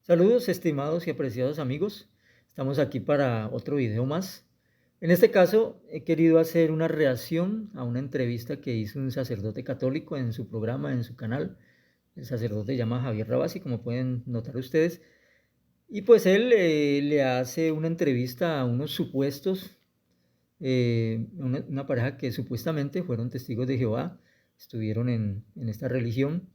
Saludos, estimados y apreciados amigos. Estamos aquí para otro video más. En este caso, he querido hacer una reacción a una entrevista que hizo un sacerdote católico en su programa, en su canal. El sacerdote se llama Javier Rabasi, como pueden notar ustedes. Y pues él le hace una entrevista a unos supuestos, una pareja que supuestamente fueron testigos de Jehová, estuvieron en esta religión.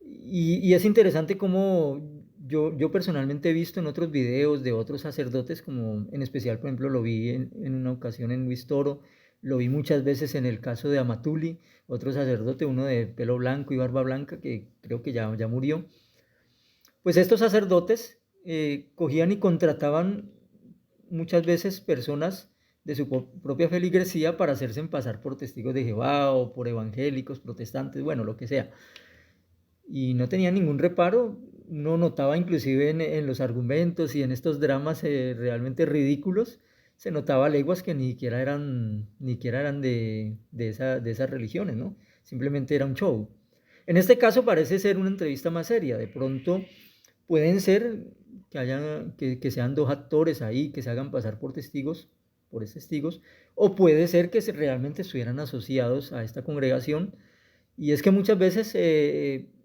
Y es interesante cómo yo personalmente he visto en otros videos de otros sacerdotes, como en especial, por ejemplo, lo vi en una ocasión en Luis Toro, lo vi muchas veces en el caso de Amatuli, otro sacerdote, uno de pelo blanco y barba blanca, que creo que ya murió. Pues estos sacerdotes cogían y contrataban muchas veces personas de su propia feligresía para hacerse pasar por testigos de Jehová o por evangélicos, protestantes, bueno, lo que sea, y no tenía ningún reparo. Uno notaba inclusive en los argumentos y en estos dramas realmente ridículos, se notaba leguas que ni siquiera eran de esas religiones, ¿no? Simplemente era un show. En este caso parece ser una entrevista más seria. De pronto pueden ser que sean dos actores ahí, que se hagan pasar por testigos, o puede ser que realmente estuvieran asociados a esta congregación. Y es que muchas veces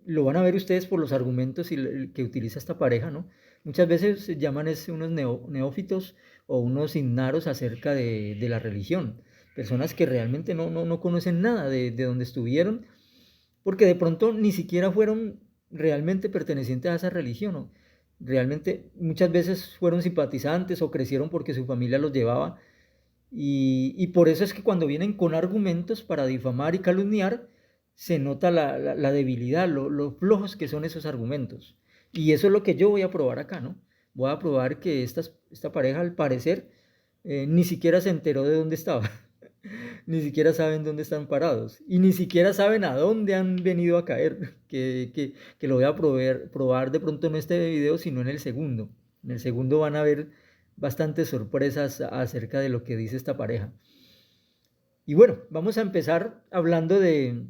lo van a ver ustedes por los argumentos que utiliza esta pareja, ¿no? Muchas veces se llaman unos neófitos o unos ignaros acerca de la religión. Personas que realmente no conocen nada de donde estuvieron, porque de pronto ni siquiera fueron realmente pertenecientes a esa religión, ¿no? Realmente muchas veces fueron simpatizantes o crecieron porque su familia los llevaba. Y por eso es que cuando vienen con argumentos para difamar y calumniar, se nota la debilidad, lo flojos que son esos argumentos. Y eso es lo que yo voy a probar acá, ¿no? Voy a probar que esta pareja, al parecer, ni siquiera se enteró de dónde estaba, ni siquiera saben dónde están parados, y ni siquiera saben a dónde han venido a caer, que lo voy a probar de pronto no en este video, sino en el segundo. En el segundo van a ver bastantes sorpresas acerca de lo que dice esta pareja. Y bueno, vamos a empezar hablando de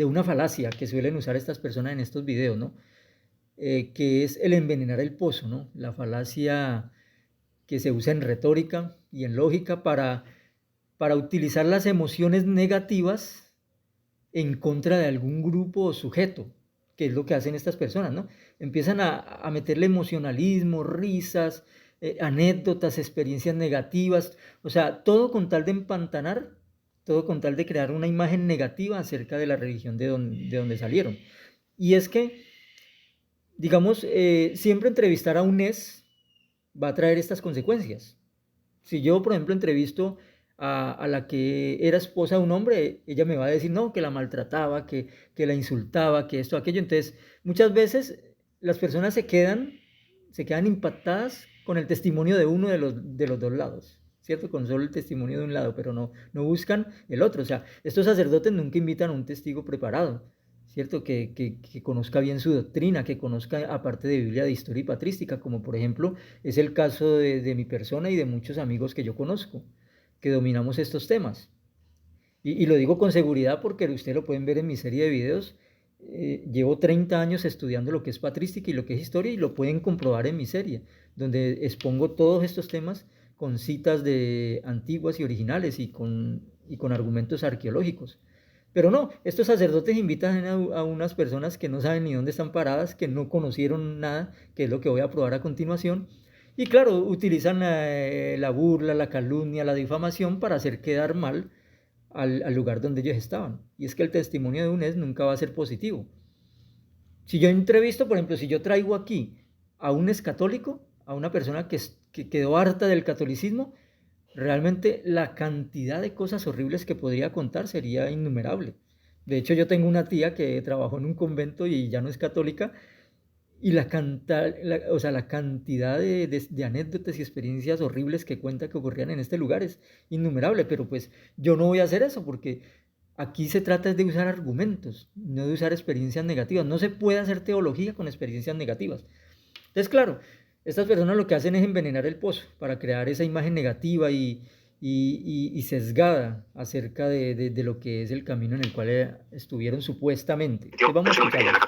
una falacia que suelen usar estas personas en estos videos, ¿no? Que es el envenenar el pozo, ¿no? La falacia que se usa en retórica y en lógica para utilizar las emociones negativas en contra de algún grupo o sujeto, que es lo que hacen estas personas, ¿no? Empiezan a meterle emocionalismo, risas, anécdotas, experiencias negativas, o sea, todo con tal de empantanar, todo con tal de crear una imagen negativa acerca de la religión de donde salieron. Y es que, digamos, siempre entrevistar a un es va a traer estas consecuencias. Si yo, por ejemplo, entrevisto a la que era esposa de un hombre, ella me va a decir, no, que la maltrataba, que la insultaba, que esto, aquello. Entonces, muchas veces las personas se quedan impactadas con el testimonio de uno de los dos lados, ¿cierto? Con solo el testimonio de un lado, pero no buscan el otro. O sea, estos sacerdotes nunca invitan a un testigo preparado, ¿cierto? Que conozca bien su doctrina, que conozca, aparte de Biblia, de historia y patrística, como por ejemplo es el caso de mi persona y de muchos amigos que yo conozco, que dominamos estos temas. Y lo digo con seguridad porque ustedes lo pueden ver en mi serie de videos. Llevo 30 años estudiando lo que es patrística y lo que es historia, y lo pueden comprobar en mi serie, donde expongo todos estos temas con citas de antiguas y originales y con argumentos arqueológicos. Pero no, estos sacerdotes invitan a unas personas que no saben ni dónde están paradas, que no conocieron nada, que es lo que voy a probar a continuación. Y claro, utilizan la burla, la calumnia, la difamación para hacer quedar mal al lugar donde ellos estaban. Y es que el testimonio de UNES nunca va a ser positivo. Si yo entrevisto, por ejemplo, si yo traigo aquí a un católico, a una persona que quedó harta del catolicismo, realmente la cantidad de cosas horribles que podría contar sería innumerable. De hecho, yo tengo una tía que trabajó en un convento y ya no es católica, y o sea, la cantidad de anécdotas y experiencias horribles que cuenta que ocurrían en este lugar es innumerable, pero pues yo no voy a hacer eso porque aquí se trata de usar argumentos, no de usar experiencias negativas. No se puede hacer teología con experiencias negativas. Entonces, claro, estas personas lo que hacen es envenenar el pozo para crear esa imagen negativa y sesgada acerca de lo que es el camino en el cual estuvieron supuestamente. Entonces, vamos a escucharlos.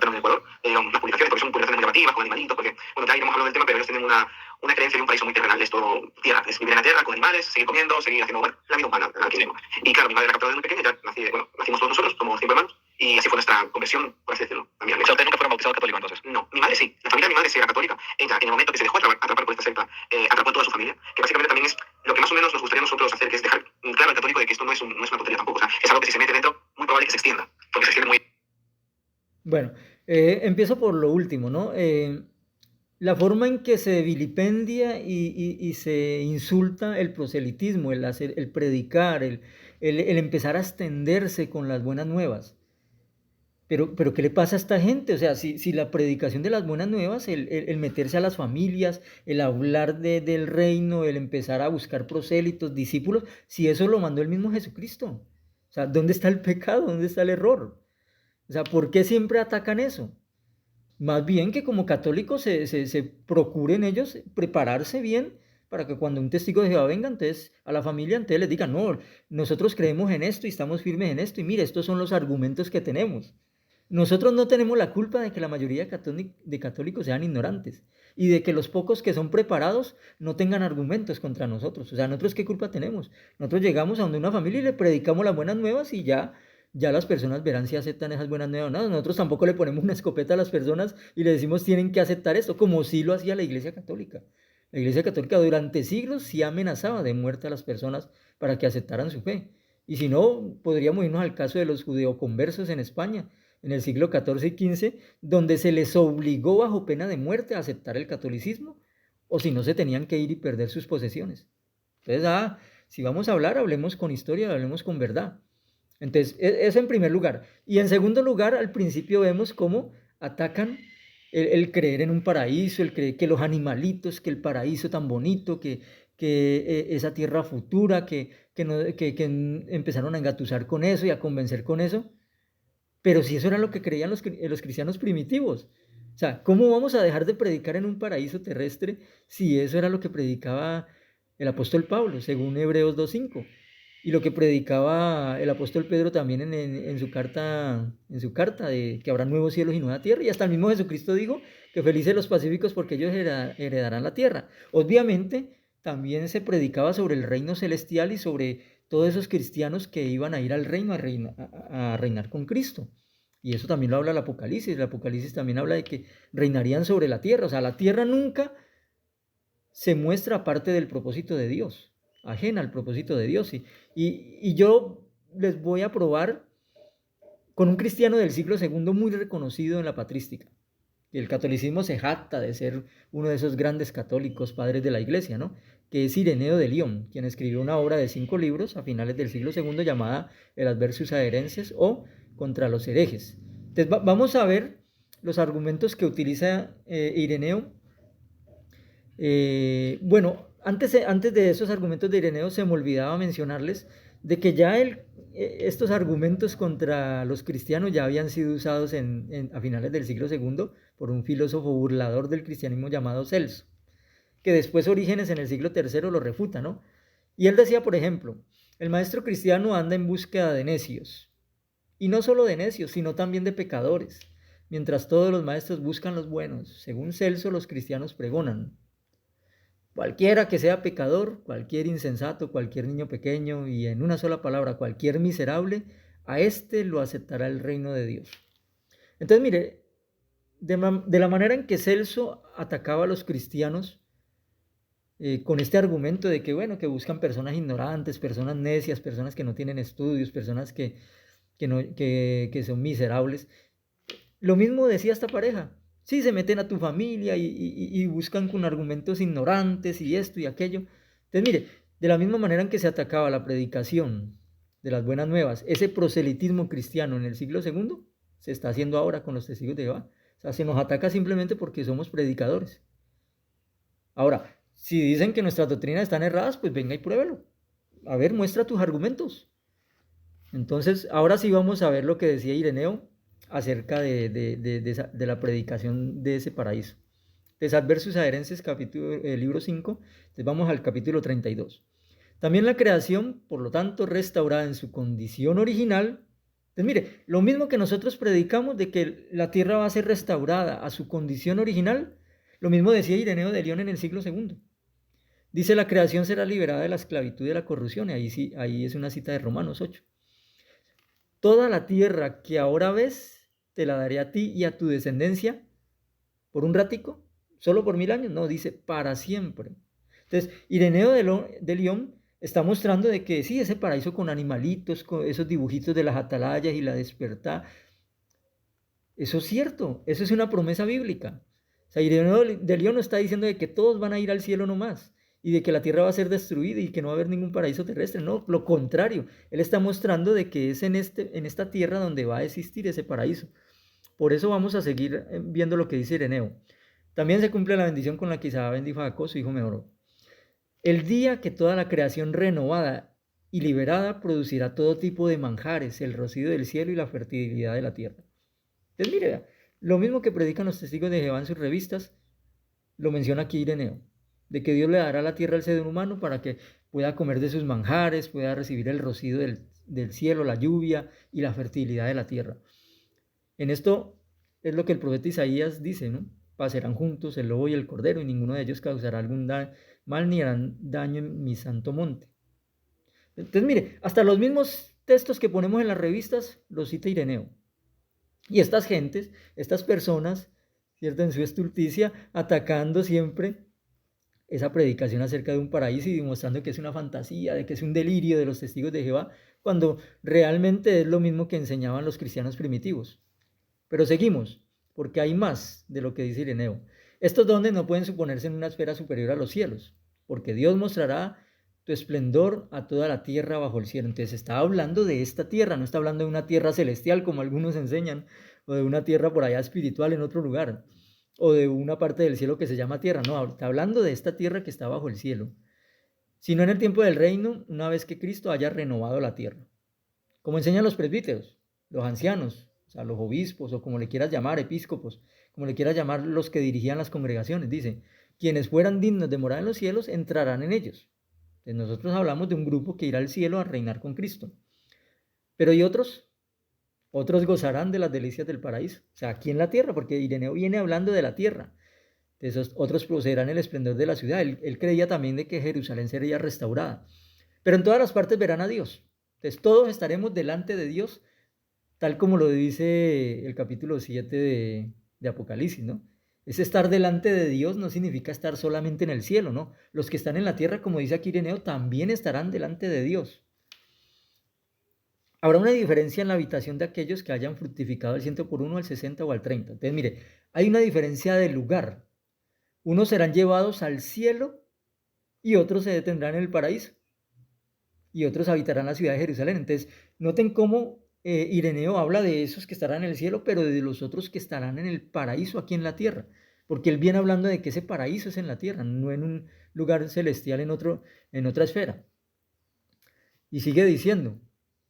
porque, bueno, ya iremos hablando del tema, pero ellos tienen una creencia de un paraíso muy terrenal, de esto, tierra, es vivir en la tierra con animales, seguir comiendo, seguir haciendo, bueno, la vida humana, la que tenemos. Y claro, mi madre era captada desde muy pequeña, ya nacimos todos nosotros, somos 5 hermanos, y así fue nuestra conversión, por así decirlo. También. O sea, ¿ustedes nunca fueron bautizados católicos entonces? No, mi madre sí, la familia de mi madre sí era católica. Ella, en el momento que se dejó atrapar por esta secta, atrapó a toda su familia, que básicamente también es lo que más o menos nos gustaría a nosotros hacer, que es dejar claro al católico de que esto no es una tontería tampoco, o sea, es algo que si se mete dentro, muy probable que se extienda, porque se extiende muy... Bueno, empiezo por lo último, ¿no? La forma en que se vilipendia y se insulta el proselitismo, el predicar, el empezar a extenderse con las buenas nuevas. Pero ¿qué le pasa a esta gente? O sea, si la predicación de las buenas nuevas, el meterse a las familias, el hablar del reino, el empezar a buscar prosélitos, discípulos, si eso lo mandó el mismo Jesucristo. O sea, ¿dónde está el pecado? ¿Dónde está el error? O sea, ¿por qué siempre atacan eso? Más bien que como católicos se procuren ellos prepararse bien para que cuando un testigo de Jehová venga, entonces a la familia, entonces les digan, no, nosotros creemos en esto y estamos firmes en esto y mire, estos son los argumentos que tenemos. Nosotros no tenemos la culpa de que la mayoría de católicos sean ignorantes y de que los pocos que son preparados no tengan argumentos contra nosotros. O sea, nosotros qué culpa tenemos. Nosotros llegamos a donde una familia y le predicamos las buenas nuevas y ya las personas verán si aceptan esas buenas nuevas o no. Nosotros tampoco le ponemos una escopeta a las personas y le decimos tienen que aceptar esto, como sí lo hacía la Iglesia Católica. La Iglesia Católica durante siglos sí amenazaba de muerte a las personas para que aceptaran su fe. Y si no, podríamos irnos al caso de los judeoconversos en España, en el siglo XIV y XV, donde se les obligó bajo pena de muerte a aceptar el catolicismo, o si no se tenían que ir y perder sus posesiones. Entonces, si vamos a hablar, hablemos con historia, hablemos con verdad. Entonces, eso en primer lugar. Y en segundo lugar, al principio vemos cómo atacan el creer en un paraíso, el creer que los animalitos, que el paraíso tan bonito, que esa tierra futura, que empezaron a engatusar con eso y a convencer con eso. Pero si eso era lo que creían los cristianos primitivos. O sea, ¿cómo vamos a dejar de predicar en un paraíso terrestre si eso era lo que predicaba el apóstol Pablo, según Hebreos 2:5? Y lo que predicaba el apóstol Pedro también en su carta de que habrá nuevos cielos y nueva tierra. Y hasta el mismo Jesucristo dijo que felices los pacíficos porque ellos heredarán la tierra. Obviamente, también se predicaba sobre el reino celestial y sobre todos esos cristianos que iban a ir al reino a reinar con Cristo. Y eso también lo habla el Apocalipsis. El Apocalipsis también habla de que reinarían sobre la tierra. O sea, la tierra nunca se muestra aparte del propósito de Dios, ajena al propósito de Dios. Y yo les voy a probar con un cristiano del siglo II muy reconocido en la patrística. El catolicismo se jacta de ser uno de esos grandes católicos padres de la iglesia, ¿no? Que es Ireneo de León, quien escribió una obra de 5 libros a finales del siglo II llamada El Adversus Aerenses o Contra los herejes. Entonces vamos a ver los argumentos que utiliza Ireneo. Bueno, antes de esos argumentos de Ireneo se me olvidaba mencionarles de que ya estos argumentos contra los cristianos ya habían sido usados a finales del siglo II por un filósofo burlador del cristianismo llamado Celso, que después Orígenes en el siglo III lo refuta, ¿no? Y él decía, por ejemplo, el maestro cristiano anda en búsqueda de necios, y no solo de necios, sino también de pecadores, mientras todos los maestros buscan los buenos. Según Celso, los cristianos pregonan. Cualquiera que sea pecador, cualquier insensato, cualquier niño pequeño y en una sola palabra, cualquier miserable, a éste lo aceptará el reino de Dios. Entonces, mire, de la manera en que Celso atacaba a los cristianos con este argumento de que, bueno, que buscan personas ignorantes, personas necias, personas que no tienen estudios, personas que son miserables, lo mismo decía esta pareja. Sí, se meten a tu familia y buscan con argumentos ignorantes y esto y aquello. Entonces, mire, de la misma manera en que se atacaba la predicación de las buenas nuevas, ese proselitismo cristiano en el siglo II, se está haciendo ahora con los testigos de Jehová. O sea, se nos ataca simplemente porque somos predicadores. Ahora, si dicen que nuestras doctrinas están erradas, pues venga y pruébelo. A ver, muestra tus argumentos. Entonces, ahora sí vamos a ver lo que decía Ireneo acerca de la predicación de ese paraíso. Entonces, Adversus Aerenses, libro 5, entonces vamos al capítulo 32. También la creación, por lo tanto, restaurada en su condición original. Entonces, mire, lo mismo que nosotros predicamos de que la tierra va a ser restaurada a su condición original, Lo mismo decía Ireneo de León en el siglo II. Dice, la creación será liberada de la esclavitud y de la corrupción. Y ahí sí, ahí es una cita de Romanos 8. Toda la tierra que ahora ves, te la daré a ti y a tu descendencia por un ratico, solo por 1000 años. No, dice para siempre. Entonces, Ireneo de León está mostrando de que sí, ese paraíso con animalitos, con esos dibujitos de las atalayas y la despertar, eso es cierto, eso es una promesa bíblica. O sea, Ireneo de León no está diciendo de que todos van a ir al cielo nomás y de que la tierra va a ser destruida y que no va a haber ningún paraíso terrestre. No, lo contrario, él está mostrando de que es en esta tierra donde va a existir ese paraíso. Por eso vamos a seguir viendo lo que dice Ireneo. También se cumple la bendición con la que Isabel bendijo a Jacob, su hijo menor. El día que toda la creación renovada y liberada producirá todo tipo de manjares, el rocío del cielo y la fertilidad de la tierra. Entonces, mire, lo mismo que predican los testigos de Jehová en sus revistas, lo menciona aquí Ireneo, de que Dios le dará a la tierra al ser humano para que pueda comer de sus manjares, pueda recibir el rocío del cielo, la lluvia y la fertilidad de la tierra. En esto es lo que el profeta Isaías dice, ¿no? Pasarán juntos el lobo y el cordero, y ninguno de ellos causará algún mal ni harán daño en mi santo monte. Entonces, mire, hasta los mismos textos que ponemos en las revistas los cita Ireneo. Y estas gentes, estas personas, ¿cierto? En su estulticia, atacando siempre esa predicación acerca de un paraíso y demostrando que es una fantasía, de que es un delirio de los testigos de Jehová, cuando realmente es lo mismo que enseñaban los cristianos primitivos. Pero seguimos, porque hay más de lo que dice Ireneo. Estos dones no pueden suponerse en una esfera superior a los cielos, porque Dios mostrará tu esplendor a toda la tierra bajo el cielo. Entonces está hablando de esta tierra, no está hablando de una tierra celestial como algunos enseñan, o de una tierra por allá espiritual en otro lugar, o de una parte del cielo que se llama tierra. No, está hablando de esta tierra que está bajo el cielo, sino en el tiempo del reino, una vez que Cristo haya renovado la tierra. Como enseñan los presbíteros, los ancianos, o sea, los obispos, o como le quieras llamar, episcopos, como le quieras llamar los que dirigían las congregaciones, dice, quienes fueran dignos de morar en los cielos entrarán en ellos. Entonces nosotros hablamos de un grupo que irá al cielo a reinar con Cristo. Pero ¿y otros? Otros gozarán de las delicias del paraíso. O sea, aquí en la tierra, porque Ireneo viene hablando de la tierra. Entonces otros poseerán el esplendor de la ciudad. Él creía también de que Jerusalén sería restaurada. Pero en todas las partes verán a Dios. Entonces todos estaremos delante de Dios, tal como lo dice el capítulo 7 de Apocalipsis, ¿no? Ese estar delante de Dios no significa estar solamente en el cielo, ¿no? Los que están en la tierra, como dice aquí Ireneo, también estarán delante de Dios. Habrá una diferencia en la habitación de aquellos que hayan fructificado al 100 por 1, al 60 o al 30. Entonces, mire, hay una diferencia de lugar. Unos serán llevados al cielo y otros se detendrán en el paraíso. Y otros habitarán la ciudad de Jerusalén. Entonces, noten cómo Ireneo habla de esos que estarán en el cielo, pero de los otros que estarán en el paraíso aquí en la tierra. Porque él viene hablando de que ese paraíso es en la tierra, no en un lugar celestial en otra esfera. Y sigue diciendo,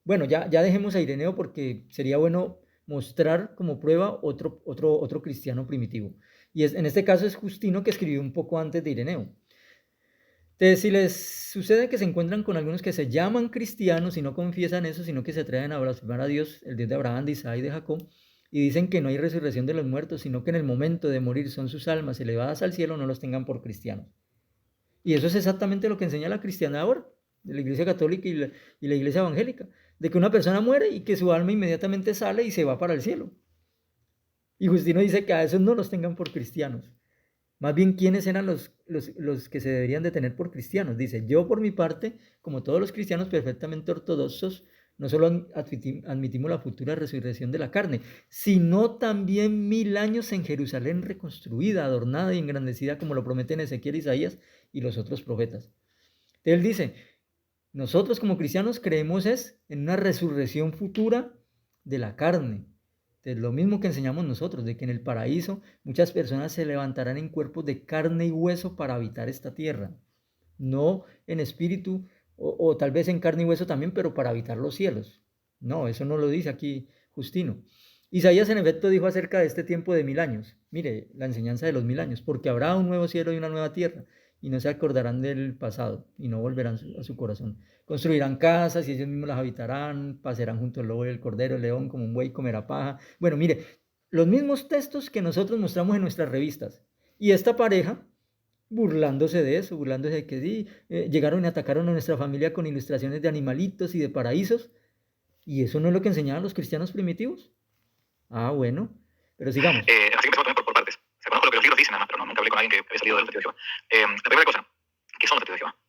bueno, ya dejemos a Ireneo porque sería bueno mostrar como prueba otro cristiano primitivo. Y en este caso es Justino, que escribió un poco antes de Ireneo. Entonces, si les sucede que se encuentran con algunos que se llaman cristianos y no confiesan eso, sino que se atreven a blasfemar a Dios, el Dios de Abraham, de Isaac y de Jacob, y dicen que no hay resurrección de los muertos, sino que en el momento de morir son sus almas elevadas al cielo, no los tengan por cristianos. Y eso es exactamente lo que enseña la cristiandad ahora, de la Iglesia Católica y la Iglesia Evangélica, de que una persona muere y que su alma inmediatamente sale y se va para el cielo. Y Justino dice que a esos no los tengan por cristianos. Más bien, ¿quiénes eran los que se deberían de tener por cristianos? Dice, yo por mi parte, como todos los cristianos perfectamente ortodoxos, no solo admitimos la futura resurrección de la carne, sino también 1000 años en Jerusalén reconstruida, adornada y engrandecida, como lo prometen Ezequiel, Isaías y los otros profetas. Él dice, nosotros como cristianos creemos en una resurrección futura de la carne. Es lo mismo que enseñamos nosotros, de que en el paraíso muchas personas se levantarán en cuerpos de carne y hueso para habitar esta tierra. No en espíritu o tal vez en carne y hueso también, pero para habitar los cielos. No, eso no lo dice aquí Justino. Isaías en efecto dijo acerca de este tiempo de 1000 años. Mire, la enseñanza de los 1000 años, porque habrá un nuevo cielo y una nueva tierra, y no se acordarán del pasado, y no volverán a su corazón. Construirán casas y ellos mismos las habitarán, pasarán junto al lobo y el cordero, el león, como un buey comerá paja. Bueno, mire, los mismos textos que nosotros mostramos en nuestras revistas, Y esta pareja, burlándose de eso, burlándose de que sí, llegaron y atacaron a nuestra familia con ilustraciones de animalitos y de paraísos. ¿Y eso no es lo que enseñaban los cristianos primitivos? Ah, bueno, pero sigamos. Así que empezamos también por partes. O sea, conozco lo que los libros dicen, nada más, pero nunca hablé con alguien que había salido del Testigo de Jehová. La primera cosa, ¿qué son los Testigos de Jehová?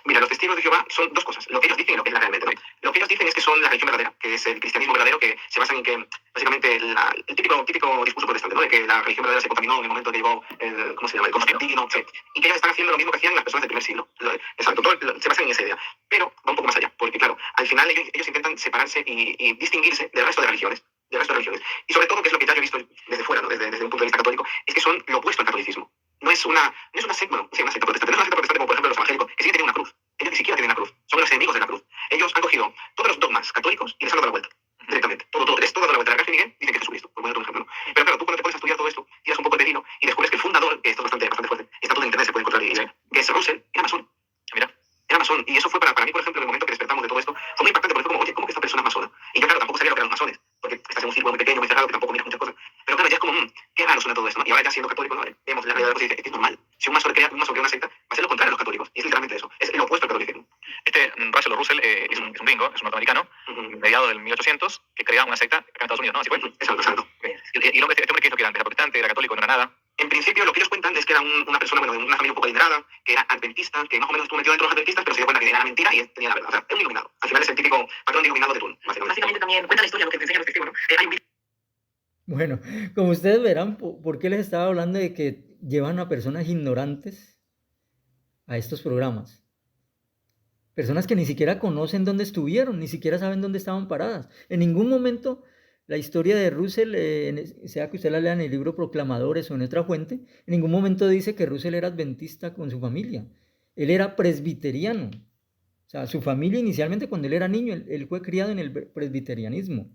Mira, los testigos de Jehová son dos cosas, lo que ellos dicen y lo que es la realmente, ¿no? Lo que ellos dicen es que son la religión verdadera, que es el cristianismo verdadero, que se basa en que, básicamente, el típico discurso protestante, ¿no? De que la religión verdadera se contaminó en el momento que llegó el, ¿cómo se llama? El Constantino, sí. Y que ellos están haciendo lo mismo que hacían las personas del primer siglo. Exacto, se basan en esa idea. Pero va un poco más allá, porque claro, al final ellos intentan separarse y distinguirse del resto de religiones. Y sobre todo, que es lo que ya yo he visto desde fuera, ¿no? desde un punto de vista católico, es que son lo opuesto al catolicismo. No es una secta, bueno, sí, una secta protestante, no es una secta protestante como por ejemplo los evangélicos, que siguen teniendo una cruz. Ellos ni siquiera tienen una cruz, son los enemigos de la cruz. Ellos han cogido todos los dogmas católicos y les han dado la vuelta, directamente. Todo, es todo dado la vuelta. La Arcángel Miguel dice que es Jesucristo, por poner un ejemplo, ¿no? Pero claro, tú cuando te pones a estudiar todo esto, tiras un poco el vino y descubres que el fundador, que esto es bastante fuerte, está todo en internet, se puede encontrar, que es Russell, era masón. Mira, era masón. Y eso fue para mí, por ejemplo, en el momento que despertamos de todo esto, fue muy impactante porque fue como, oye, ¿cómo que esta persona es masona? Y yo, claro, tampoco sabía lo que eran los masones, porque estás en un círculo muy pequeño, muy cerrado, que tampoco miras muchas cosas. Pero claro, ya es como, qué raro suena todo esto, ¿no? Y ahora ya siendo católico, ¿no? Vemos la realidad de cosas y dice, es normal. Si un masón crea una secta, va a ser lo contrario a los católicos. Y es literalmente eso. Es el opuesto al catolicismo. Russell es un gringo, es un norteamericano, mediado del 1800, que crea una secta acá en Estados Unidos, ¿no? Así fue. Exacto. Y el hombre, este hombre, ¿qué es lo que era? Era protestante, era católico, no era nada. En principio, lo que ellos cuentan es que era una persona, bueno, de una familia un poco adinerada, que era adventista, que más o menos estuvo metido dentro de los adventistas, pero se dio cuenta que era mentira y tenía la verdad. O sea, es un iluminado. Al final es el típico patrón de iluminado de turno. Básicamente también cuenta la historia, lo que te enseñan los testigos, ¿no? Hay un... Bueno, como ustedes verán, ¿por qué les estaba hablando de que llevan a personas ignorantes a estos programas? Personas que ni siquiera conocen dónde estuvieron, ni siquiera saben dónde estaban paradas. En ningún momento la historia de Russell, sea que usted la lea en el libro Proclamadores o en otra fuente, en ningún momento dice que Russell era adventista con su familia. Él era presbiteriano. O sea, su familia inicialmente cuando él era niño, él fue criado en el presbiterianismo.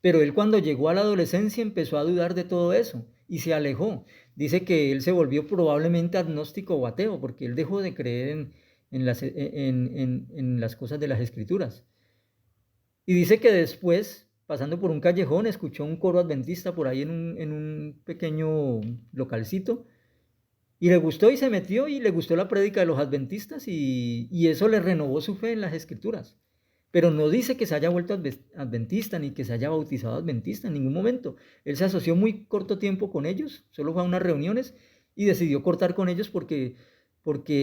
Pero él cuando llegó a la adolescencia empezó a dudar de todo eso y se alejó. Dice que él se volvió probablemente agnóstico o ateo porque él dejó de creer en las cosas de las escrituras. Y dice que después, pasando por un callejón, escuchó un coro adventista por ahí en un pequeño localcito y le gustó y se metió y le gustó la prédica de los adventistas y eso le renovó su fe en las escrituras. Pero no dice que se haya vuelto adventista ni que se haya bautizado adventista en ningún momento. Él se asoció muy corto tiempo con ellos, solo fue a unas reuniones y decidió cortar con ellos porque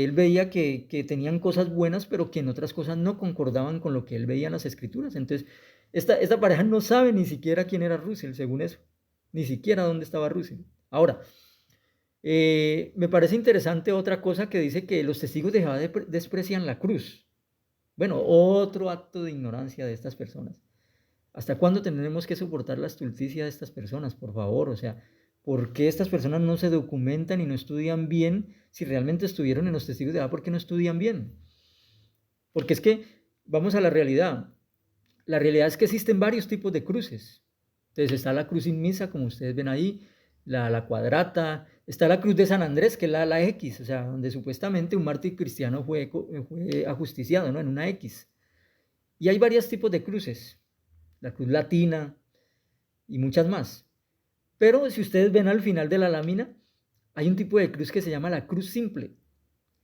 él veía que tenían cosas buenas, pero que en otras cosas no concordaban con lo que él veía en las escrituras. Entonces, esta pareja no sabe ni siquiera quién era Russell, según eso. Ni siquiera dónde estaba Russell. Ahora, me parece interesante otra cosa que dice que los testigos de Jehová desprecian la cruz. Bueno, otro acto de ignorancia de estas personas. ¿Hasta cuándo tendremos que soportar la estulticia de estas personas? Por favor, o sea, ¿por qué estas personas no se documentan y no estudian bien? Si realmente estuvieron en los testigos de Jehová, ¿por qué no estudian bien? Porque es que, vamos a la realidad. La realidad es que existen varios tipos de cruces. Entonces está la cruz inmisa, como ustedes ven ahí, la cuadrata, está la cruz de San Andrés, que es la X, o sea, donde supuestamente un mártir cristiano fue ajusticiado, ¿no? En una X. Y hay varios tipos de cruces, la cruz latina y muchas más. Pero si ustedes ven al final de la lámina, hay un tipo de cruz que se llama la cruz simple.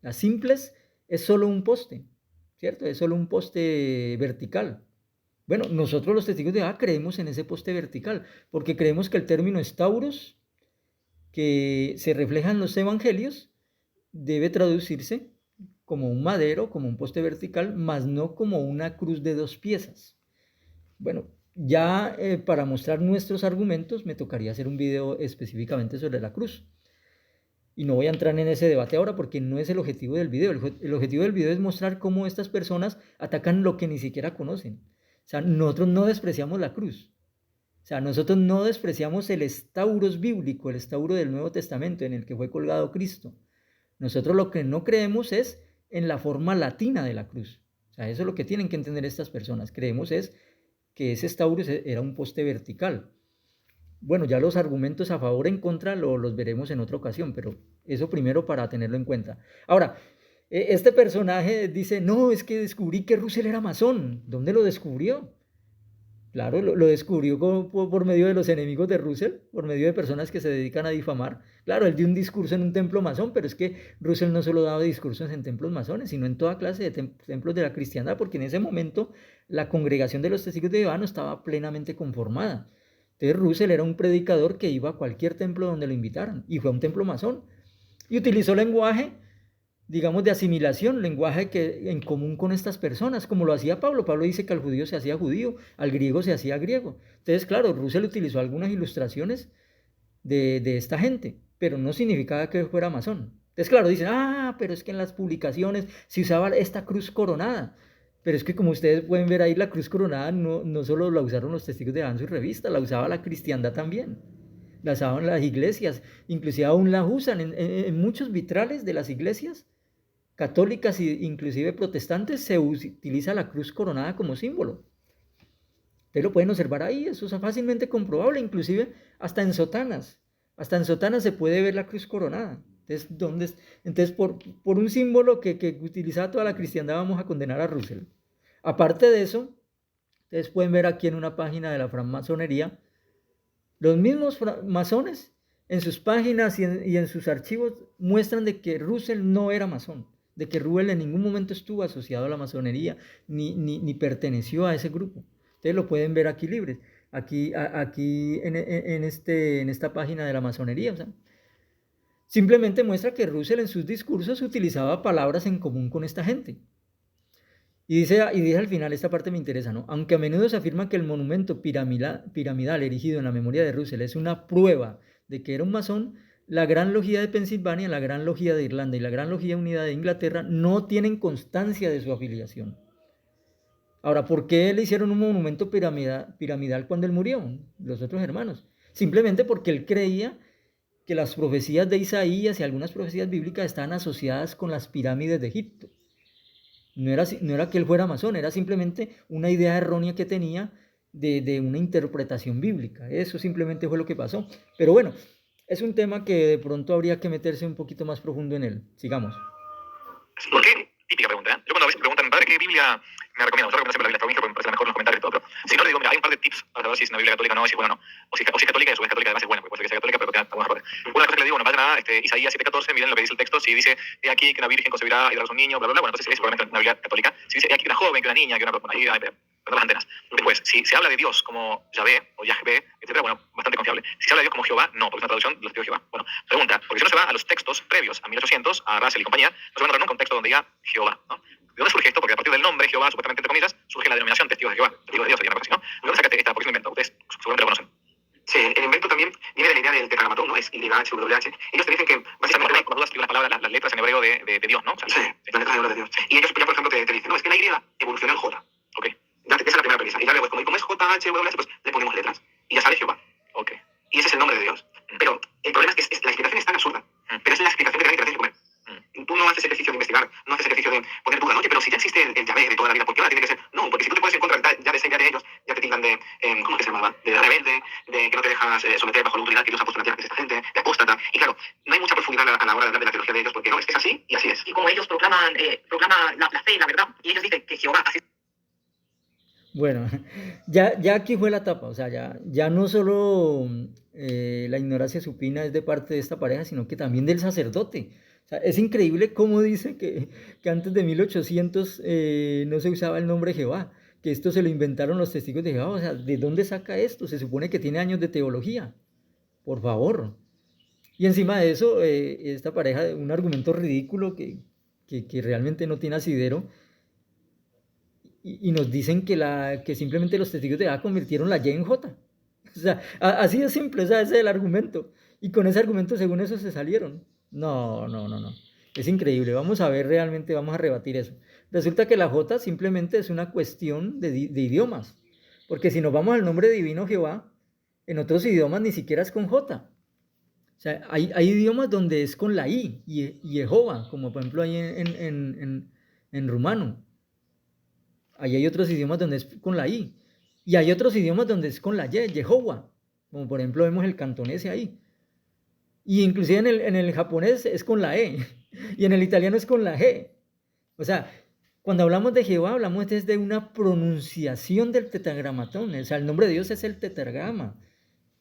La simples es solo un poste, ¿cierto? Es solo un poste vertical. Bueno, nosotros los testigos de Jehová creemos en ese poste vertical, porque creemos que el término estauros, que se refleja en los evangelios, debe traducirse como un madero, como un poste vertical, más no como una cruz de dos piezas. Bueno, ya para mostrar nuestros argumentos me tocaría hacer un video específicamente sobre la cruz. Y no voy a entrar en ese debate ahora porque no es el objetivo del video. El objetivo del video es mostrar cómo estas personas atacan lo que ni siquiera conocen. O sea, nosotros no despreciamos la cruz. O sea, nosotros no despreciamos el estauros bíblico, el estauro del Nuevo Testamento en el que fue colgado Cristo. Nosotros lo que no creemos es en la forma latina de la cruz. O sea, eso es lo que tienen que entender estas personas. Creemos es que ese estauros era un poste vertical. Bueno, ya los argumentos a favor o en contra los veremos en otra ocasión, pero eso primero para tenerlo en cuenta. Ahora, este personaje dice, no, es que descubrí que Russell era masón. ¿Dónde lo descubrió? Claro, lo descubrió por medio de los enemigos de Russell, por medio de personas que se dedican a difamar. Claro, él dio un discurso en un templo masón, pero es que Russell no solo daba discursos en templos masones, sino en toda clase de templos de la cristiandad, porque en ese momento la congregación de los testigos de Jehová no estaba plenamente conformada. Entonces Russell era un predicador que iba a cualquier templo donde lo invitaran, y fue a un templo masón, y utilizó lenguaje, digamos, de asimilación, lenguaje que en común con estas personas, como lo hacía Pablo. Pablo dice que al judío se hacía judío, al griego se hacía griego. Entonces, claro, Russell utilizó algunas ilustraciones de esta gente, pero no significaba que fuera masón. Entonces, claro, dicen, pero es que en las publicaciones se usaba esta cruz coronada. Pero es que como ustedes pueden ver ahí, la cruz coronada no solo la usaron los testigos de Jehová en su revista, la usaba la cristiandad también. La usaban las iglesias, inclusive aún la usan en muchos vitrales de las iglesias católicas e inclusive protestantes. Se utiliza la cruz coronada como símbolo. Ustedes lo pueden observar ahí, eso es fácilmente comprobable, inclusive hasta en sotanas. Hasta en sotanas se puede ver la cruz coronada. Entonces por un símbolo que utilizaba toda la cristiandad, vamos a condenar a Russell. Aparte de eso, ustedes pueden ver aquí en una página de la francmasonería, los mismos masones en sus páginas y en sus archivos muestran de que Russell no era masón, de que Russell en ningún momento estuvo asociado a la masonería, ni perteneció a ese grupo. Ustedes lo pueden ver aquí libres, aquí en esta página de la masonería. O sea, simplemente muestra que Russell en sus discursos utilizaba palabras en común con esta gente. Y dice al final, esta parte me interesa, ¿no? Aunque a menudo se afirma que el monumento piramidal erigido en la memoria de Russell es una prueba de que era un masón, la Gran Logía de Pensilvania, la Gran Logía de Irlanda y la Gran Logía Unida de Inglaterra no tienen constancia de su afiliación. Ahora, ¿por qué le hicieron un monumento piramidal cuando él murió? Los otros hermanos. Simplemente porque él creía que las profecías de Isaías y algunas profecías bíblicas estaban asociadas con las pirámides de Egipto. No era que él fuera masón, era simplemente una idea errónea que tenía de una interpretación bíblica. Eso simplemente fue lo que pasó. Pero bueno, es un tema que de pronto habría que meterse un poquito más profundo en él. Sigamos. ¿Por qué? Típica pregunta, ¿eh? Yo cuando a veces me preguntan, padre, ¿qué Biblia me recomienda? Yo recomiendo siempre la Biblia está porque me parece la mejor en los comentarios y todo. Pero si no, le digo, mira, hay un par de tips para saber si es una Biblia católica o no, si es buena o no. O si es católica y a su vez católica además es buena, porque puede ser que sea católica, pero tiene algunos errores. Una cosa que le digo, no pasa nada, Isaías 7:14, miren lo que dice el texto. Si dice, he aquí que una virgen concebirá y dará a un niño, bla, bla, bla, bueno, entonces es probablemente una Biblia católica. Si dice, he aquí que una joven, que una niña, que una persona, ahí las antenas. Después, si se habla de Dios como Yahvé o Yahvé, etcétera, bueno, bastante confiable. Si se habla de Dios como Jehová, no, porque es una traducción de los testigos de Jehová. Bueno, pregunta, porque si uno se va a los textos previos a 1800, a Russell y compañía, no se van a encontrar un contexto donde diga Jehová, ¿no? ¿De dónde surge esto? Porque a partir del nombre Jehová, supuestamente entre comillas, surge la denominación testigos de Jehová. Testigos de Dios sería una cosa así, ¿no? ¿De dónde sacaste esta? Porque es un invento. Ustedes seguramente lo conocen. Sí, el invento también viene de la idea del tetragramatón, ¿no? Es YHWH. Ellos te dicen que básicamente por dudas las palabras, las letras en hebreo de Dios, ¿no? O sea, sí, las letras en hebreo de Dios. Y ellos ya, por ejemplo, te dicen, no, es que la Y evolucionó en J. Ok. Ya, esa es la primera premisa. Y ya luego, como es JHWH, pues le ponemos letras. Y ya sale Jehová. Ok. Y ese es el nombre de Dios. Pero el problema es que la explicación es tan absurda. Pero es la explicación que te tienes que comer. Tú no haces el ejercicio de investigar, no haces el ejercicio de poner duda, ¿no? Oye, pero si ya existe el Yahvé de toda la vida, ¿por qué ahora tiene que ser? No, porque si tú te pones en contra ya de ellos, ya te tildan de, ¿cómo que se llamaba? De rebelde, de que no te dejas someter bajo la autoridad que Dios ha puesto en la tierra, que es esta gente, de apóstata. Y claro, no hay mucha profundidad a la hora de hablar de la teología de ellos, porque no, es que es así y así es. Y como ellos proclaman la fe y la verdad, y ellos dicen que Jehová así. Bueno, ya aquí fue la etapa, o sea, ya no solo la ignorancia supina es de parte de esta pareja, sino que también del sacerdote. O sea, es increíble cómo dice que antes de 1800 no se usaba el nombre Jehová, que esto se lo inventaron los testigos de Jehová. O sea, ¿de dónde saca esto? Se supone que tiene años de teología, por favor. Y encima de eso, esta pareja, un argumento ridículo que realmente no tiene asidero, y nos dicen que simplemente los testigos de Jehová convirtieron la Y en J. O sea, así de simple, o sea, ese es el argumento. Y con ese argumento, según eso, se salieron. No. Es increíble. Vamos a ver realmente, vamos a rebatir eso. Resulta que la J simplemente es una cuestión de idiomas. Porque si nos vamos al nombre divino Jehová, en otros idiomas ni siquiera es con J. O sea, hay idiomas donde es con la I, y Jehová, como por ejemplo ahí en rumano. Ahí hay otros idiomas donde es con la I. Y hay otros idiomas donde es con la Y, Jehová. Como por ejemplo vemos el cantonés ahí. Y inclusive en el japonés es con la E. Y en el italiano es con la G. O sea, Cuando hablamos de Jehová, hablamos desde una pronunciación del tetragramatón. O sea, el nombre de Dios es el tetragrama.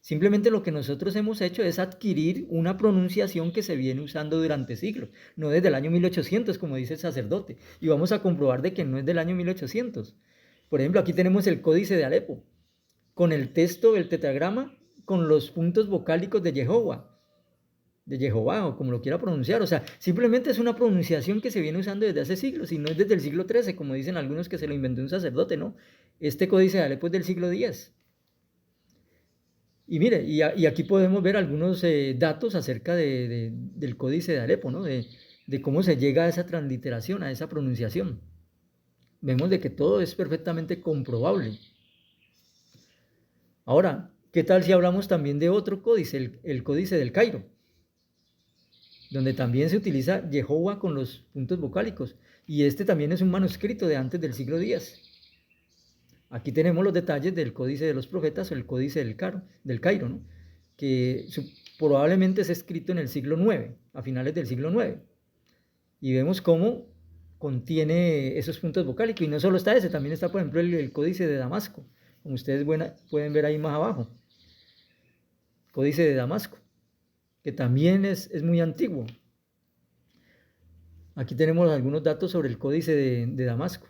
Simplemente lo que nosotros hemos hecho es adquirir una pronunciación que se viene usando durante siglos, no desde el año 1800, como dice el sacerdote. Y vamos a comprobar de que no es del año 1800. Por ejemplo, aquí tenemos el Códice de Alepo, con el texto, el tetragrama, con los puntos vocálicos de Jehová, o como lo quiera pronunciar. O sea, simplemente es una pronunciación que se viene usando desde hace siglos, y no es desde el siglo XIII, como dicen algunos que se lo inventó un sacerdote, ¿no? Este Códice de Alepo es del siglo X. Y mire, y aquí podemos ver algunos datos acerca del Códice de Alepo, ¿no? De cómo se llega a esa transliteración, a esa pronunciación. Vemos de que todo es perfectamente comprobable. Ahora, ¿qué tal si hablamos también de otro códice, el Códice del Cairo? Donde también se utiliza Jehová con los puntos vocálicos. Y este también es un manuscrito de antes del siglo X. Aquí tenemos los detalles del Códice de los Profetas o el Códice del Cairo, ¿no? Que probablemente es escrito en el siglo IX, a finales del siglo IX. Y vemos cómo contiene esos puntos vocálicos. Y no solo está ese, también está, por ejemplo, el Códice de Damasco, como ustedes pueden ver ahí más abajo. Códice de Damasco, que también es muy antiguo. Aquí tenemos algunos datos sobre el Códice de Damasco.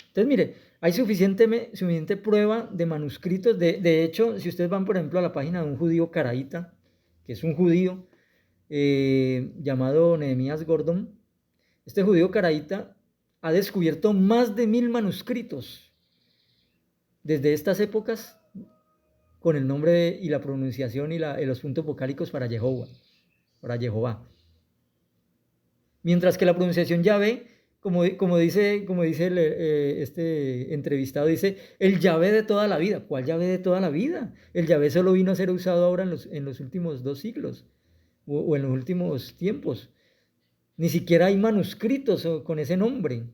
Entonces, mire, hay suficiente prueba de manuscritos. De hecho, si ustedes van, por ejemplo, a la página de un judío caraíta, que es un judío llamado Nehemías Gordon, este judío caraíta ha descubierto más de 1000 manuscritos desde estas épocas con el nombre y la pronunciación y los puntos vocálicos para Jehová. Mientras que la pronunciación Yahvé, como dice este entrevistado, dice el Yahvé de toda la vida. ¿Cuál Yahvé de toda la vida? El Yahvé solo vino a ser usado ahora en los últimos 2 siglos o en los últimos tiempos. Ni siquiera hay manuscritos con ese nombre.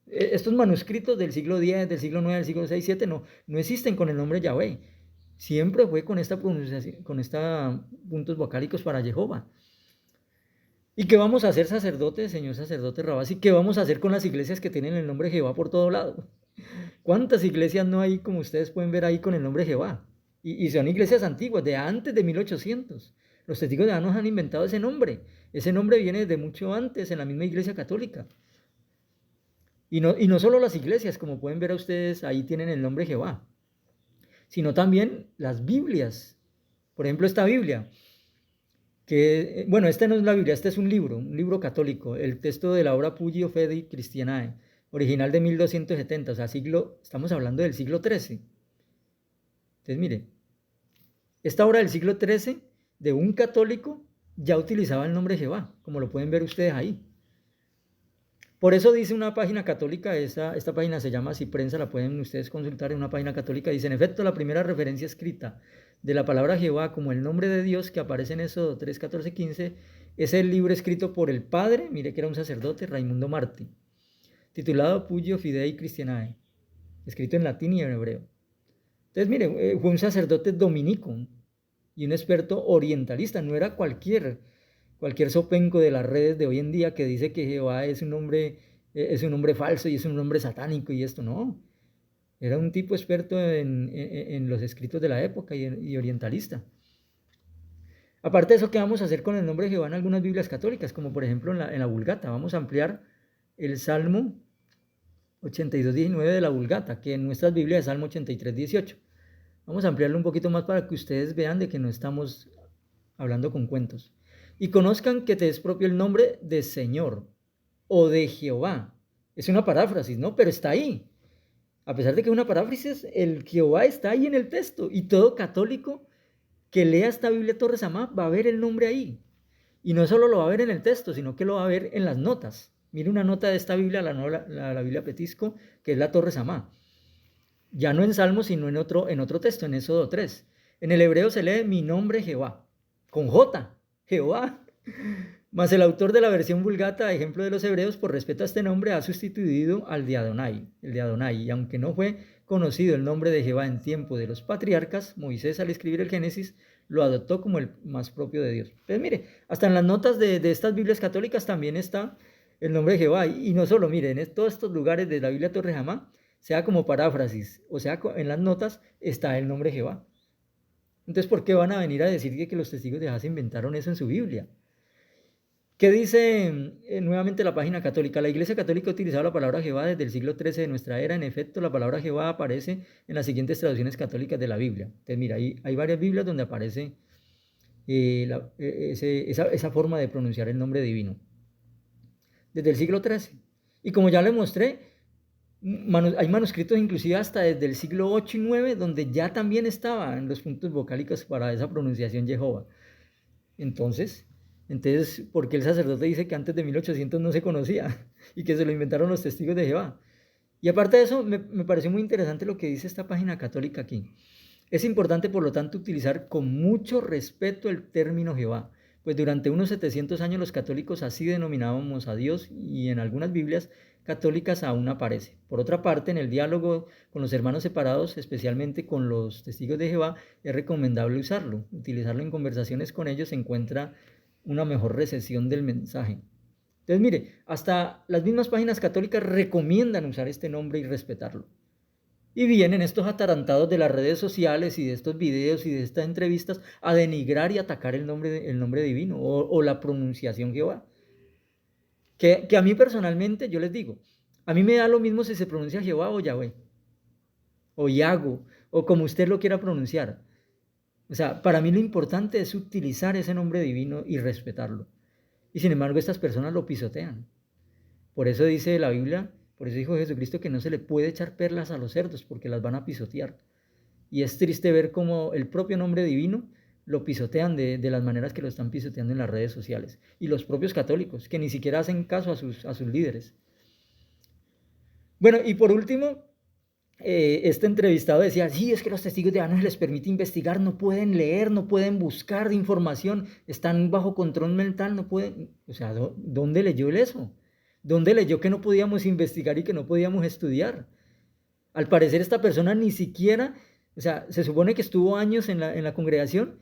Estos manuscritos del siglo X, del siglo IX, del siglo VI, VII no existen con el nombre Yahvé. Siempre fue con esta pronunciación, con estos puntos vocálicos para Jehová. ¿Y qué vamos a hacer, sacerdote, señor sacerdote Rabasi? ¿Qué vamos a hacer con las iglesias que tienen el nombre Jehová por todo lado? ¿Cuántas iglesias no hay, como ustedes pueden ver ahí, con el nombre Jehová? Y son iglesias antiguas, de antes de 1800. Los testigos de Jehová nos han inventado ese nombre. Ese nombre viene de mucho antes, en la misma iglesia católica. Y no solo las iglesias, como pueden ver a ustedes, ahí tienen el nombre Jehová, sino también las Biblias. Por ejemplo, esta Biblia, que, bueno, esta no es la Biblia, este es un libro católico, el texto de la obra Pugio Fidei Christianae, original de 1270, o sea, estamos hablando del siglo XIII. Entonces, mire, esta obra del siglo XIII, de un católico, ya utilizaba el nombre Jehová, como lo pueden ver ustedes ahí. Por eso dice una página católica, esta página se llama Ciprensa, la pueden ustedes consultar en una página católica, dice, en efecto, la primera referencia escrita de la palabra Jehová como el nombre de Dios que aparece en Éxodo 3, 14, 15, es el libro escrito por el padre, mire que era un sacerdote, Raimundo Martí, titulado Pugio Fidei Christianae, escrito en latín y en hebreo. Entonces, mire, fue un sacerdote dominico y un experto orientalista, no era cualquier sopenco de las redes de hoy en día que dice que Jehová es un nombre falso y es un nombre satánico y esto, no. Era un tipo experto en los escritos de la época y orientalista. Aparte de eso, ¿qué vamos a hacer con el nombre de Jehová en algunas Biblias católicas? Como por ejemplo en la Vulgata. Vamos a ampliar el Salmo 82:19 de la Vulgata, que en nuestras Biblias es Salmo 83:18. Vamos a ampliarlo un poquito más para que ustedes vean de que no estamos hablando con cuentos. Y conozcan que te es propio el nombre de Señor o de Jehová. Es una paráfrasis, ¿no? Pero está ahí. A pesar de que es una paráfrasis, el Jehová está ahí en el texto. Y todo católico que lea esta Biblia Torres Amá va a ver el nombre ahí. Y no solo lo va a ver en el texto, sino que lo va a ver en las notas. Mire una nota de esta Biblia, la Biblia Petisco, que es la Torres Amá. Ya no en Salmos, sino en otro texto, en Éxodo 3. En el hebreo se lee mi nombre Jehová, con J, Jehová. Mas el autor de la versión Vulgata, ejemplo de los hebreos, por respeto a este nombre, ha sustituido al de Adonai, el de Adonai. Y aunque no fue conocido el nombre de Jehová en tiempo de los patriarcas, Moisés al escribir el Génesis lo adoptó como el más propio de Dios. Entonces mire, hasta en las notas de estas Biblias católicas también está el nombre de Jehová. Y no solo, miren, en todos estos lugares de la Biblia Torre Jamá, sea como paráfrasis, o sea, en las notas está el nombre de Jehová. Entonces, ¿por qué van a venir a decir que los testigos de Jehová se inventaron eso en su Biblia? ¿Qué dice nuevamente la página católica? La Iglesia Católica ha utilizado la palabra Jehová desde el siglo XIII de nuestra era. En efecto, la palabra Jehová aparece en las siguientes traducciones católicas de la Biblia. Entonces, mira, hay varias Biblias donde aparece esa forma de pronunciar el nombre divino. Desde el siglo XIII. Y como ya le mostré, hay manuscritos inclusive hasta desde el siglo VIII y IX, donde ya también estaban los puntos vocálicos para esa pronunciación Jehová. Entonces, ¿por qué el sacerdote dice que antes de 1800 no se conocía y que se lo inventaron los testigos de Jehová? Y aparte de eso, me pareció muy interesante lo que dice esta página católica aquí. Es importante, por lo tanto, utilizar con mucho respeto el término Jehová, pues durante unos 700 años los católicos así denominábamos a Dios y en algunas Biblias católicas aún aparece. Por otra parte, en el diálogo con los hermanos separados, especialmente con los testigos de Jehová, es recomendable usarlo. Utilizarlo en conversaciones con ellos se encuentra una mejor recepción del mensaje. Entonces, mire, hasta las mismas páginas católicas recomiendan usar este nombre y respetarlo. Y vienen estos atarantados de las redes sociales y de estos videos y de estas entrevistas a denigrar y atacar el nombre divino o la pronunciación Jehová. Que a mí personalmente, yo les digo, a mí me da lo mismo si se pronuncia Jehová o Yahweh, o Yago, o como usted lo quiera pronunciar. O sea, para mí lo importante es utilizar ese nombre divino y respetarlo. Y sin embargo, estas personas lo pisotean. Por eso dice la Biblia, por eso dijo Jesucristo que no se le puede echar perlas a los cerdos porque las van a pisotear. Y es triste ver cómo el propio nombre divino lo pisotean de las maneras que lo están pisoteando en las redes sociales. Y los propios católicos, que ni siquiera hacen caso a sus líderes. Bueno, y por último, este entrevistado decía, sí, es que los testigos de Jehová no se les permite investigar, no pueden leer, no pueden buscar información, están bajo control mental, no pueden... O sea, ¿dónde leyó él eso? ¿Dónde leyó que no podíamos investigar y que no podíamos estudiar? Al parecer esta persona ni siquiera, o sea, se supone que estuvo años en la congregación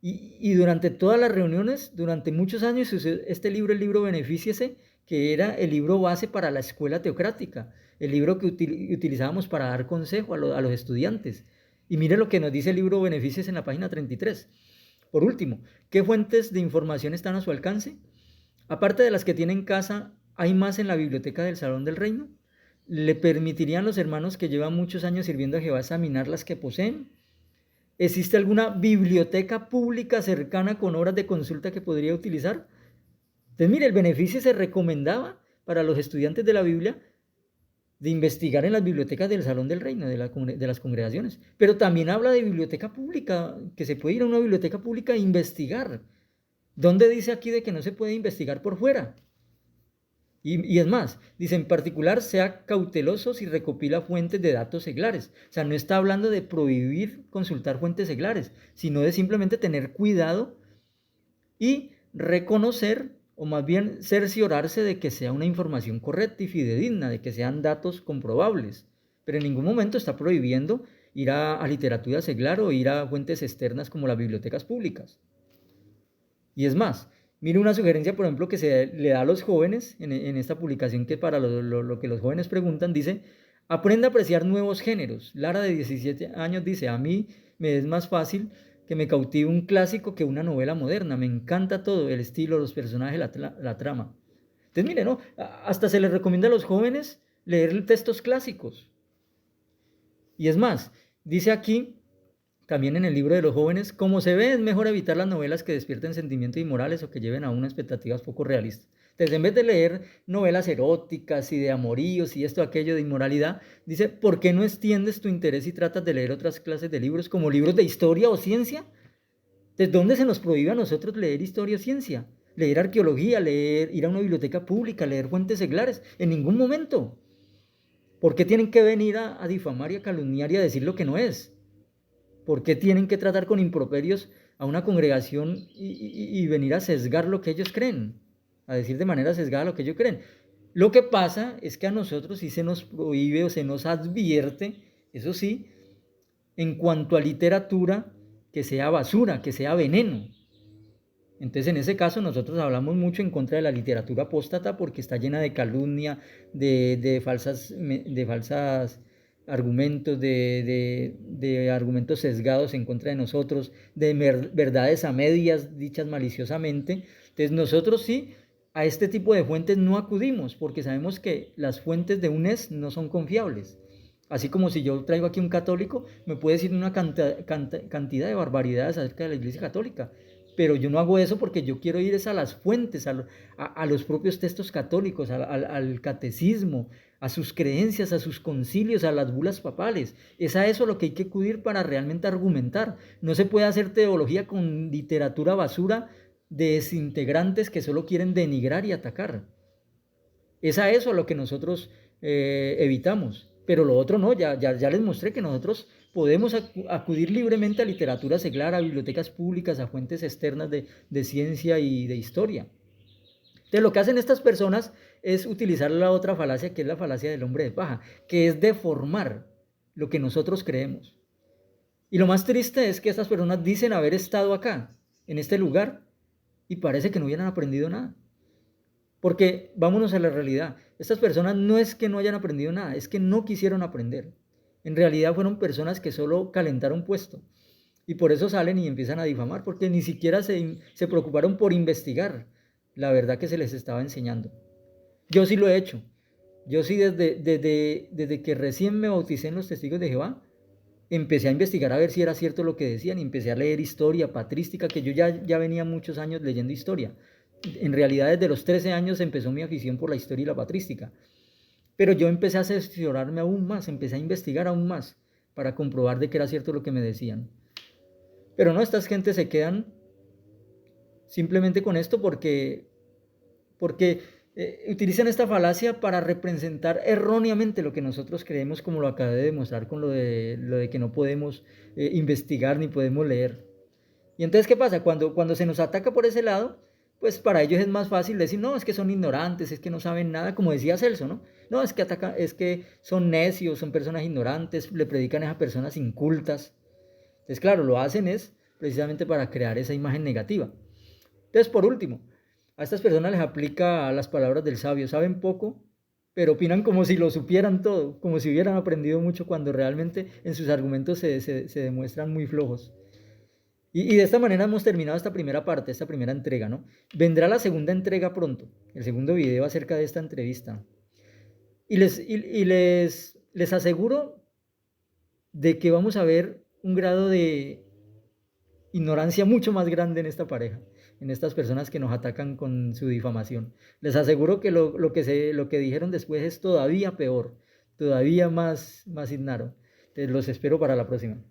y durante todas las reuniones, durante muchos años, este libro, el libro Benefíciese, que era el libro base para la escuela teocrática, el libro que utilizábamos para dar consejo a los estudiantes. Y mire lo que nos dice el libro Benefíciese en la página 33. Por último, ¿qué fuentes de información están a su alcance? Aparte de las que tiene en casa, ¿hay más en la biblioteca del Salón del Reino? ¿Le permitirían los hermanos que llevan muchos años sirviendo a Jehová examinar las que poseen? ¿Existe alguna biblioteca pública cercana con horas de consulta que podría utilizar? Entonces, mire, el beneficio se recomendaba para los estudiantes de la Biblia de investigar en las bibliotecas del Salón del Reino, de las congregaciones. Pero también habla de biblioteca pública, que se puede ir a una biblioteca pública e investigar. ¿Dónde dice aquí de que no se puede investigar por fuera? Y es más, dice, en particular, sea cauteloso si recopila fuentes de datos seglares. O sea, no está hablando de prohibir consultar fuentes seglares, sino de simplemente tener cuidado y reconocer, o más bien cerciorarse de que sea una información correcta y fidedigna, de que sean datos comprobables. Pero en ningún momento está prohibiendo ir a literatura seglar o ir a fuentes externas como las bibliotecas públicas. Y es más, mire una sugerencia, por ejemplo, que se le da a los jóvenes en esta publicación que para lo que los jóvenes preguntan, dice, aprenda a apreciar nuevos géneros. Lara, de 17 años, dice, a mí me es más fácil que me cautive un clásico que una novela moderna. Me encanta todo, el estilo, los personajes, la trama. Entonces, mire, ¿no? Hasta se les recomienda a los jóvenes leer textos clásicos. Y es más, dice aquí, también en el libro de los jóvenes, como se ve, es mejor evitar las novelas que despierten sentimientos inmorales o que lleven a unas expectativas poco realistas. Entonces, en vez de leer novelas eróticas y de amoríos y esto, aquello de inmoralidad, dice, ¿por qué no extiendes tu interés y tratas de leer otras clases de libros como libros de historia o ciencia? ¿Desde dónde se nos prohíbe a nosotros leer historia o ciencia? Leer arqueología, ir a una biblioteca pública, leer fuentes seglares, en ningún momento. ¿Por qué tienen que venir a difamar y a calumniar y a decir lo que no es? ¿Por qué tienen que tratar con improperios a una congregación y venir a sesgar lo que ellos creen? A decir de manera sesgada lo que ellos creen. Lo que pasa es que a nosotros sí se nos prohíbe o se nos advierte, eso sí, en cuanto a literatura, que sea basura, que sea veneno. Entonces, en ese caso, nosotros hablamos mucho en contra de la literatura apóstata porque está llena de calumnia, de falsas argumentos, de argumentos sesgados en contra de nosotros, de verdades a medias dichas maliciosamente. Entonces, nosotros sí, a este tipo de fuentes no acudimos porque sabemos que las fuentes de UNES no son confiables. Así como si yo traigo aquí un católico, me puede decir una cantidad de barbaridades acerca de la Iglesia Católica, pero yo no hago eso porque yo quiero ir es a las fuentes, a los propios textos católicos, al catecismo, a sus creencias, a sus concilios, a las bulas papales. Es a eso lo que hay que acudir para realmente argumentar. No se puede hacer teología con literatura basura de desintegrantes que solo quieren denigrar y atacar. Es a eso a lo que nosotros evitamos. Pero lo otro no, ya les mostré que nosotros podemos acudir libremente a literatura seglar, a bibliotecas públicas, a fuentes externas de ciencia y de historia. Entonces lo que hacen estas personas es utilizar la otra falacia, que es la falacia del hombre de paja, que es deformar lo que nosotros creemos. Y lo más triste es que estas personas dicen haber estado acá, en este lugar, y parece que no hubieran aprendido nada. Porque vámonos a la realidad, estas personas no es que no hayan aprendido nada, es que no quisieron aprender. En realidad fueron personas que solo calentaron puesto. Y por eso salen y empiezan a difamar, porque ni siquiera se preocuparon por investigar la verdad que se les estaba enseñando. Yo sí lo he hecho. Yo sí desde que recién me bauticé en los Testigos de Jehová, empecé a investigar a ver si era cierto lo que decían y empecé a leer historia patrística, que yo ya venía muchos años leyendo historia. En realidad desde los 13 años empezó mi afición por la historia y la patrística. Pero yo empecé a asesorarme aún más, empecé a investigar aún más para comprobar de que era cierto lo que me decían. Pero no, estas gentes se quedan simplemente con esto porque utilizan esta falacia para representar erróneamente lo que nosotros creemos, como lo acabé de demostrar con lo de que no podemos investigar ni podemos leer. Y entonces, ¿qué pasa? Cuando se nos ataca por ese lado, pues para ellos es más fácil decir, no, es que son ignorantes, es que no saben nada, como decía Celso, ¿no? No, es que son necios, son personas ignorantes, le predican a esas personas incultas. Entonces, claro, lo hacen es precisamente para crear esa imagen negativa. Entonces, por último, a estas personas les aplica las palabras del sabio, saben poco, pero opinan como si lo supieran todo, como si hubieran aprendido mucho cuando realmente en sus argumentos se demuestran muy flojos. Y de esta manera hemos terminado esta primera parte, esta primera entrega, ¿no? Vendrá la segunda entrega pronto, el segundo video acerca de esta entrevista. Les aseguro de que vamos a ver un grado de ignorancia mucho más grande en esta pareja, en estas personas que nos atacan con su difamación. Les aseguro que lo que dijeron después es todavía peor, todavía más ignaro. Entonces los espero para la próxima.